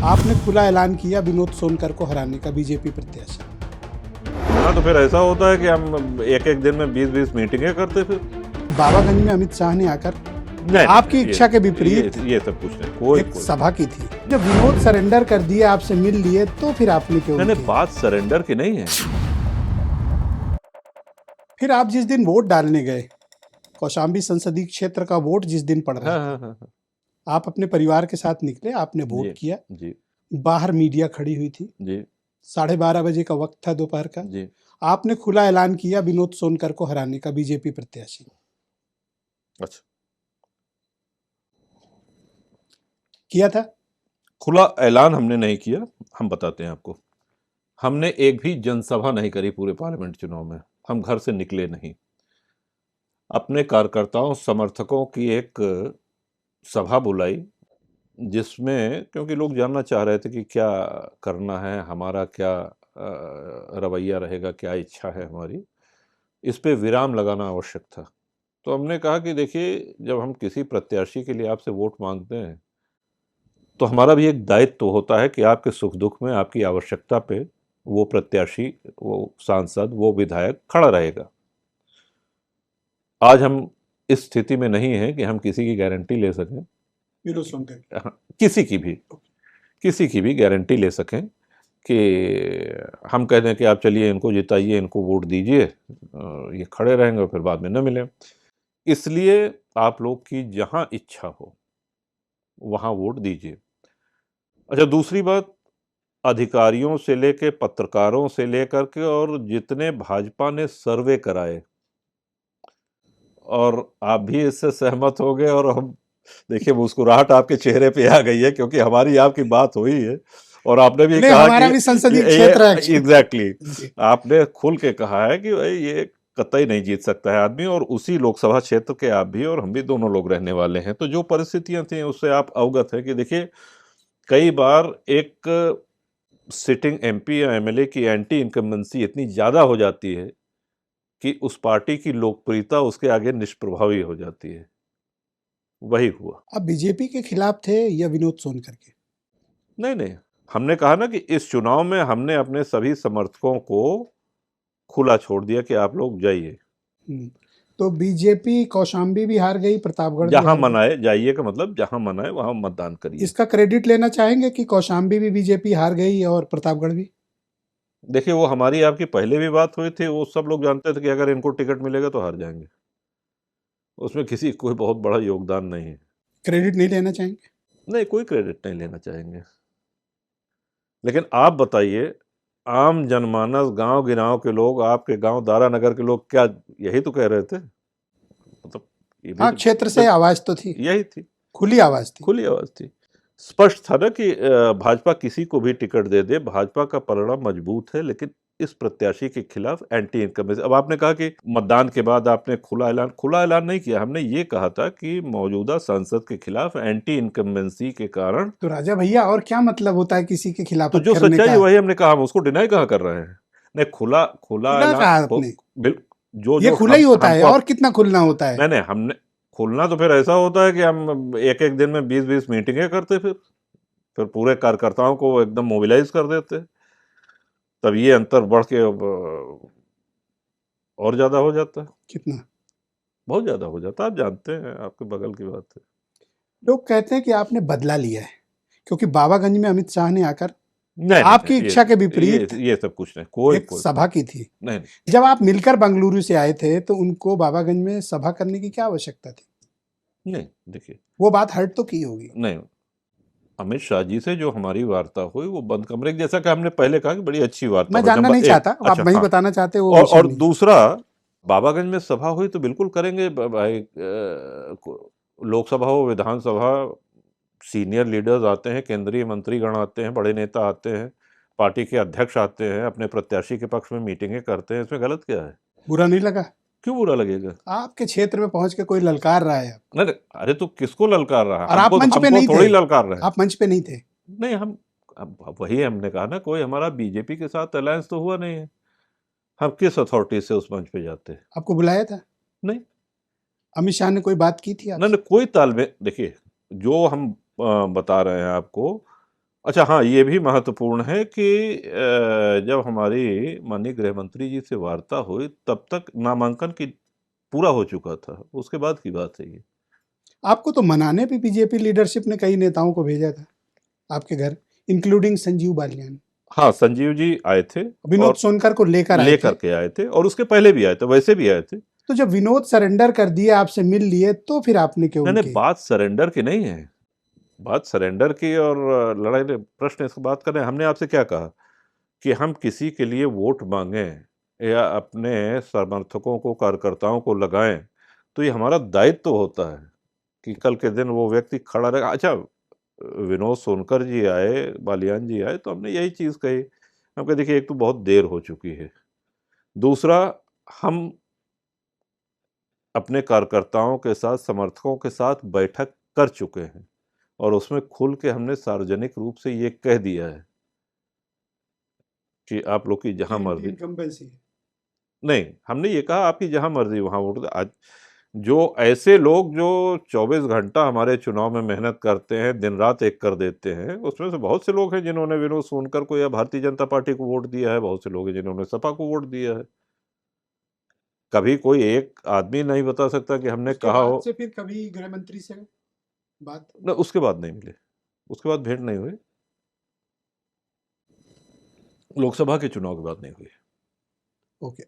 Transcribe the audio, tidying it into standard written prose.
आपने खुला ऐलान किया विनोद सोनकर को हराने का बीजेपी प्रत्याशी। हाँ, तो फिर ऐसा होता है कि हम एक एक दिन में 20-20 मीटिंगें करते फिर। बाबागंज में अमित शाह ने आकर नहीं, आपकी इच्छा के विपरीत ये सब कुछ नहीं, कोई एक सभा की थी। जब विनोद सरेंडर कर दिए, आपसे मिल लिए, तो फिर आपने क्यों नहीं, बात सरेंडर की नहीं है। फिर आप जिस दिन वोट डालने गए, कौशाम्बी संसदीय क्षेत्र का वोट जिस दिन पड़ रहा था, हाँ। आप अपने परिवार के साथ निकले, आपने वोट किया। जी बाहर मीडिया खड़ी हुई थी, जी 12:30 बजे का वक्त था दोपहर का। जी। आपने खुला ऐलान किया विनोद सोनकर को हराने का बीजेपी प्रत्याशी। अच्छा, किया था? खुला ऐलान हमने नहीं किया। हम बताते हैं आपको, हमने एक भी जनसभा नहीं करी पूरे पार्लियामेंट चुनाव में। हम घर से निकले नहीं। अपने कार्यकर्ताओं समर्थकों की एक सभा बुलाई, जिसमें क्योंकि लोग जानना चाह रहे थे कि क्या करना है, हमारा क्या रवैया रहेगा, क्या इच्छा है हमारी, इस पे विराम लगाना आवश्यक था। तो हमने कहा कि देखिए, जब हम किसी प्रत्याशी के लिए आपसे वोट मांगते हैं, तो हमारा भी एक दायित्व होता है कि आपके सुख दुख में, आपकी आवश्यकता पे वो प्रत्याशी, वो सांसद, वो विधायक खड़ा रहेगा। आज हम इस स्थिति में नहीं हैं कि हम किसी की गारंटी ले सकें, विनोद सोनकर हाँ, किसी की भी गारंटी ले सकें कि हम कह दें कि आप चलिए इनको जिताइए, इनको वोट दीजिए, ये खड़े रहेंगे और फिर बाद में न मिले। इसलिए आप लोग की जहां इच्छा हो वहां वोट दीजिए। अच्छा, दूसरी बात, अधिकारियों से लेकर, पत्रकारों से लेकर के, और जितने भाजपा ने सर्वे कराए, और आप भी इससे सहमत हो गए, और हम देखिए मुस्कुराहट आपके चेहरे पे आ गई है, क्योंकि हमारी आपकी बात हुई है, और आपने भी कहा हमारा कि भी संसदीय क्षेत्र है। एग्जैक्टली, आपने खुल के कहा है कि भाई ये कतई नहीं जीत सकता है आदमी, और उसी लोकसभा क्षेत्र के आप भी और हम भी दोनों लोग रहने वाले हैं। तो जो परिस्थितियां थी उससे आप अवगत है कि देखिए, कई बार एक सिटिंग एमपी या एमएलए की एंटी इनकम्बेंसी इतनी ज्यादा हो जाती है कि उस पार्टी की लोकप्रियता उसके आगे निष्प्रभावी हो जाती है। वही हुआ। आप बीजेपी के खिलाफ थे या विनोद सोनकर के? नहीं, हमने कहा ना कि इस चुनाव में हमने अपने सभी समर्थकों को खुला छोड़ दिया कि आप लोग जाइए, तो बीजेपी कौशाम्बी भी हार गई, प्रतापगढ़ भी जहां हार गई। मनाए जाइए का मतलब जहां मनाए वहां मतदान करिए। इसका क्रेडिट लेना चाहेंगे कि कौशाम्बी भी बीजेपी हार गई और प्रतापगढ़ भी? देखिए, वो हमारी आपकी पहले भी बात हुई थी, वो सब लोग जानते थे कि अगर इनको टिकट मिलेगा तो हार जाएंगे। उसमें किसी कोई बहुत बड़ा योगदान नहीं है। क्रेडिट नहीं लेना चाहेंगे? नहीं, कोई क्रेडिट नहीं लेना चाहेंगे। लेकिन आप बताइए, आम जनमानस, गांव गिराव के लोग, आपके गांव दारानगर के लोग क्या यही तो कह रहे थे? मतलब ये भी हाँ, तो क्षेत्र से आवाज तो थी, यही थी, खुली आवाज थी। खुली आवाज थी। स्पष्ट था ना कि भाजपा किसी को भी टिकट दे दे, भाजपा का पलड़ा मजबूत है, लेकिन इस प्रत्याशी के खिलाफ एंटी इनकम्बेंसी। अब आपने कहा कि मतदान के बाद आपने खुला ऐलान नहीं किया। हमने ये कहा था कि मौजूदा सांसद के खिलाफ एंटी इनकम्बेंसी के कारण। तो राजा भैया, और क्या मतलब होता है किसी के तो खिलाफत जो करने सच्चाई का? है वही हमने कहा, हम उसको डिनाई कहाँ कर रहे हैं। नहीं, खुला खुला खुला कहा ऐलान आपने? जो ये जो खुला ही होता है, हमको, और कितना खुलना होता है? नहीं, हमने खुलना तो फिर ऐसा होता है कि हम एक एक दिन में 20-20 मीटिंगें करते, फिर पूरे कार्यकर्ताओं को एकदम मोबिलाइज कर देते। तब ये अंतर बढ़ के अब और ज्यादा हो जाता है, कितना? बहुत ज्यादा हो जाता है। आप जानते हैं, आपके बगल की बात है। लोग कहते हैं कि आपने बदला लिया है, क्योंकि बाबागंज में अमित शाह ने आकर नहीं आपकी इच्छा के ये विपरीत ये सब कुछ नहीं, कोई एक कोई सभा की थी। नहीं। जब आप मिलकर बंगलुरु से आए थे, तो उनको बाबागंज में सभा करने की क्या आवश्यकता थी? नहीं, देखिए, वो बात हर्ट तो की होगी। नहीं, अमित शाह जी से जो हमारी वार्ता हुई वो बंद कमरे की, जैसा कि हमने पहले कहा कि बड़ी अच्छी वार्ता मैं हुई, जानना नंबर नहीं एक। चाहता, आप अच्छा, नहीं हाँ। बताना चाहते, वो विषय और नहीं। दूसरा, बाबागंज में सभा हुई तो बिल्कुल करेंगे भाई। लोकसभा हो, विधानसभा, सीनियर लीडर्स आते हैं, केंद्रीय मंत्रीगण आते हैं, बड़े नेता आते हैं, पार्टी के अध्यक्ष आते हैं, अपने प्रत्याशी के पक्ष में मीटिंगें करते हैं। इसमें गलत क्या है? बुरा नहीं लगा? क्यों बुरा लगेगा? आपके क्षेत्र में पहुंच के कोई ललकार रहा है आपको, नहीं, अरे तो किसको ललकार रहा है? और आप मंच पे हमको नहीं थे। थोड़ी ललकार रहे हैं। आप मंच पे नहीं थे। नहीं, हम अब वही हमने कहा ना, कोई हमारा बीजेपी के साथ अलायंस तो हुआ नहीं है। हम किस अथॉरिटी से उस मंच पे जाते हैं? आपको बुलाया था? नहीं, अमित शाह ने कोई बात की थी नहीं, आपसे? कोई तालमेल। देखिए, जो हम बता रहे हैं आपको, अच्छा हाँ, ये भी महत्वपूर्ण है कि जब हमारी माननीय गृह मंत्री जी से वार्ता हुई तब तक नामांकन की पूरा हो चुका था, उसके बाद की बात है ये। आपको तो मनाने भी बीजेपी लीडरशिप ने कई नेताओं को भेजा था आपके घर, इंक्लूडिंग संजीव बालियान। हाँ, संजीव जी आए थे विनोद और सोनकर को लेकर आए लेकर थे। के आए थे और उसके पहले भी आए थे, वैसे भी आए थे। तो जब विनोद सरेंडर कर दिए, आपसे मिल लिए, तो फिर आपने क्यों नहीं, उनके बात सरेंडर की नहीं है। बात सरेंडर की और लड़ाई ने प्रश्न इस बात कर रहे हैं। हमने आपसे क्या कहा कि हम किसी के लिए वोट माँगें या अपने समर्थकों को, कार्यकर्ताओं को लगाएँ, तो ये हमारा दायित्व होता है कि कल के दिन वो व्यक्ति खड़ा रहेगा। अच्छा, विनोद सोनकर जी आए, बालियान जी आए, तो हमने यही चीज़ कही। हम कहा देखिए, एक तो बहुत देर हो चुकी है। दूसरा, हम अपने कार्यकर्ताओं के साथ, समर्थकों के साथ बैठक कर चुके हैं और उसमें खुल के हमने सार्वजनिक रूप से ये कह दिया है कि आप लोग की जहाँ मर्ज़ी। नहीं, हमने ये कहा आपकी जहाँ मर्ज़ी वहाँ वोट दो। आज जो ऐसे लोग जो 24 घंटा हमारे चुनाव में मेहनत करते हैं, दिन-रात एक कर देते हैं, उसमें से बहुत से लोग हैं जिन्होंने विनोद सोनकर को या भारतीय जनता पार्टी को वोट दिया है, बहुत से लोग हैं जिन्होंने सपा को वोट दिया है। कभी कोई एक आदमी नहीं बता सकता कि हमने उसके कहा बाद हो। से फिर कभी गृह मंत्री से बात? न, उसके बाद नहीं मिले, उसके बाद भेंट नहीं हुई, लोकसभा के चुनाव के बाद नहीं हुई। ओके।